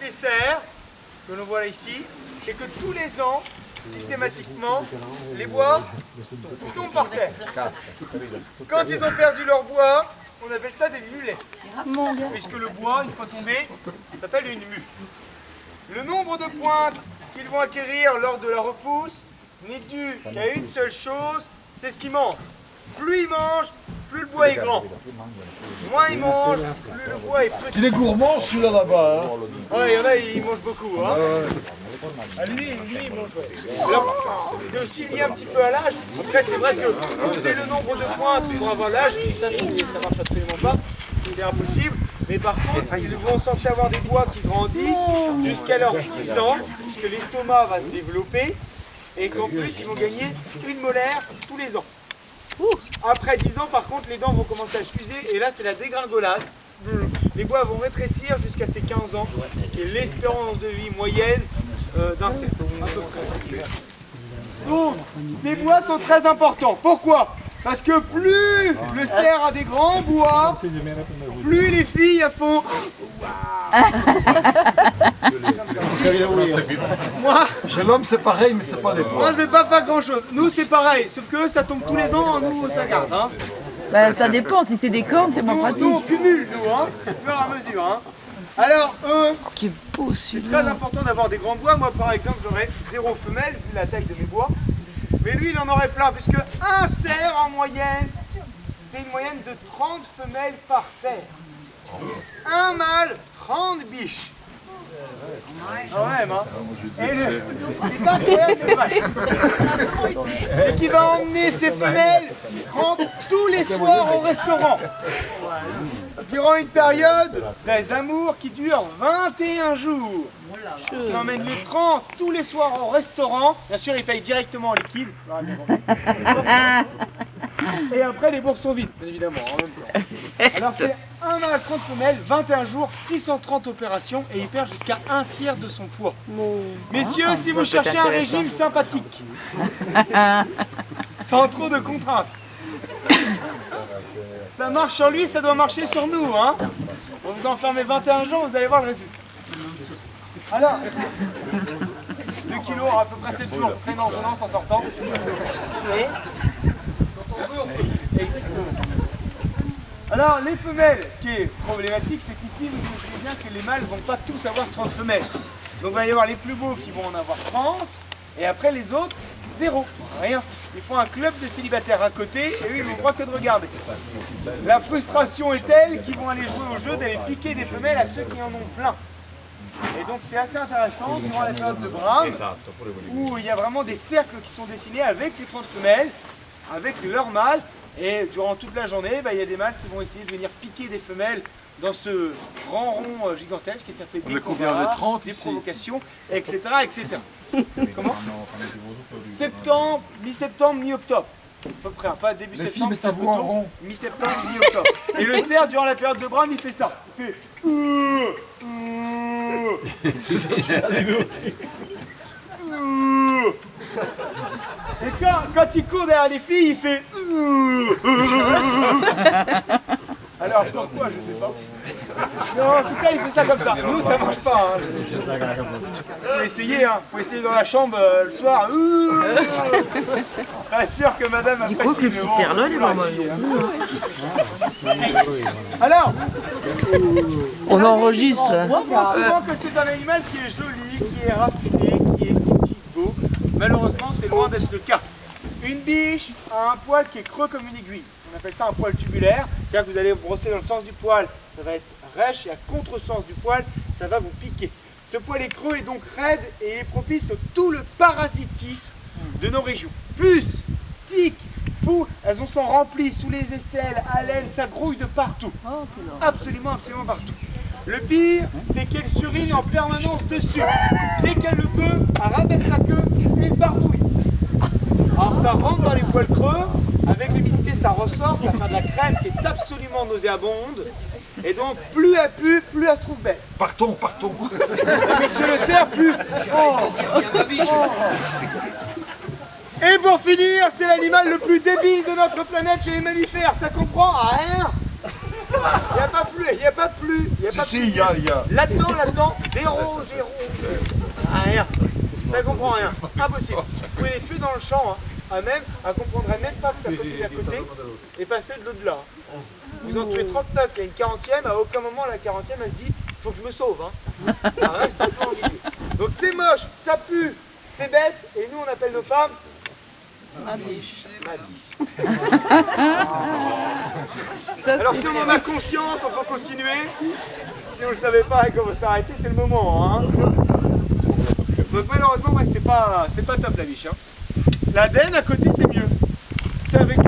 des cerfs, que l'on voit là ici, et que tous les ans, systématiquement, les bois tombent par terre. Quand ils ont perdu leur bois, on appelle ça des mulets. Puisque le bois, une fois tombé, s'appelle une mue. Le nombre de pointes qu'ils vont acquérir lors de la repousse n'est dû qu'à une seule chose, c'est ce qu'ils mangent. Plus ils mangent, plus le bois est grand. Moins ils mangent, plus le bois est petit. Il est gourmand celui-là là-bas. Hein. Ouais, il y en a, ils mangent beaucoup. Hein. Ah, lui, il mange. Alors, c'est aussi lié un petit peu à l'âge. Après, c'est vrai que compter le nombre de pointes pour avoir l'âge, ça marche absolument pas. C'est impossible. Mais par contre, ils vont censés avoir des bois qui grandissent jusqu'à leurs 10 ans, puisque l'estomac va se développer. Et qu'en plus, ils vont gagner une molaire tous les ans. Après 10 ans, par contre, les dents vont commencer à s'user et là, c'est la dégringolade. Les bois vont rétrécir jusqu'à ses 15 ans, qui est l'espérance de vie moyenne d'un cerf. Donc, ces bois sont très importants. Pourquoi? Parce que plus le cerf a des grands bois, plus les filles font... Moi, chez l'homme c'est pareil, mais c'est pas les bois. Moi je vais pas faire grand chose. Nous c'est pareil, sauf que ça tombe tous les ans, nous ça garde. Hein. Bah, ça dépend, si c'est des cornes, c'est moins pratique. Nous on cumule, nous, hein, au fur et à mesure. Hein. Alors, Qui est beau c'est très important d'avoir des grands bois. Moi par exemple, j'aurais 0 femelle, vu la taille de mes bois. Mais lui il en aurait plein, puisque un cerf en moyenne, c'est une moyenne de 30 femelles par cerf. Un mâle, 30 biches. Quand même, hein. Et c'est incroyable le fait. C'est qu'il va emmener ses femelles 30 tous les soirs au restaurant. Durant une période des amours qui durent 21 jours. Il emmène les 30 tous les soirs au restaurant. Bien sûr, il paye directement en liquide. Et après, les bourses sont vides, bien évidemment, en même temps. Alors, c'est un mâle, 30 femelles, 21 jours, 630 opérations et il perd jusqu'à un tiers de son poids. Messieurs, si vous cherchez un régime sympathique, sans trop de contraintes, ça marche sur lui, ça doit marcher sur nous. Hein. Vous vous enfermez 21 jours, vous allez voir le résultat. Alors, 2 kilos, à peu près 7 jours, pleine ordonnance en sortant. Exactement. Alors les femelles, ce qui est problématique, c'est qu'ici vous comprenez bien que les mâles ne vont pas tous avoir 30 femelles. Donc il va y avoir les plus beaux qui vont en avoir 30 et après les autres, 0, rien. Ils font un club de célibataires à côté et eux ils n'ont droit que de regarder. La frustration est telle qu'ils vont aller jouer au jeu d'aller piquer des femelles à ceux qui en ont plein. Et donc c'est assez intéressant durant la période de brame où il y a vraiment des cercles qui sont dessinés avec les 30 femelles, avec leurs mâles. Et durant toute la journée, il y a des mâles qui vont essayer de venir piquer des femelles dans ce grand rond gigantesque et ça fait des combats, des provocations, etc. etc. Comment? Septembre, mi-septembre, mi-octobre. À peu près, pas début septembre, c'est plutôt mi-septembre, mi-octobre. Et le cerf, durant la période de brame, il fait ça. Il fait... Et quand il court derrière les filles, il fait... Alors pourquoi, je sais pas. Non, en tout cas, il fait ça comme ça. Nous, ça marche pas. Hein. Faut essayer, hein. Faut essayer dans la chambre le soir. Pas sûr que madame apprécie. Le petit cerf là, il est vraiment... Alors, on enregistre. on pense souvent que c'est un animal qui est joli, qui est raffiné, qui est esthétique, beau. Malheureusement, c'est loin d'être le cas. Une biche a un poil qui est creux comme une aiguille. On appelle ça un poil tubulaire. C'est-à-dire que vous allez brosser dans le sens du poil, ça va être rêche, et à contresens du poil, ça va vous piquer. Ce poil est creux et donc raide et il est propice à tout le parasitisme de nos régions. Puces, tiques, poux, elles en sont remplies sous les aisselles, haleines, ça grouille de partout. Absolument, absolument partout. Le pire, c'est qu'elle surine en permanence dessus. Dès qu'elle le peut, elle rabaisse la queue et se barbouille. Alors ça rentre dans les poils creux, avec l'humidité ça ressort, ça fait de la crème qui est absolument nauséabonde. Et donc plus elle pue, plus elle se trouve belle. Partons, partons. Mais sur le cerf, plus. Et pour finir, c'est l'animal le plus débile de notre planète chez les mammifères, ça comprend rien. Il n'y a pas plus, il n'y a pas plus, il n'y a pas Si, plus. il y a. Là-dedans, 0, 0. Rien. Ça comprend rien. Impossible. Vous pouvez les tuer dans le champ, hein. Elle comprendrait même pas que ça peut être à côté et passer de l'au-delà. Vous en tuez 39, il y a une 40e, à aucun moment la 40e elle se dit faut que je me sauve. Hein. Elle reste un peu en milieu. Donc c'est moche, ça pue, c'est bête, et nous on appelle nos femmes Alors si on en a conscience, on peut continuer. Si on ne le savait pas et qu'on veut s'arrêter, c'est le moment. Hein. Donc malheureusement, ouais, c'est pas top la biche. Hein. L'Aden à côté c'est mieux. C'est avec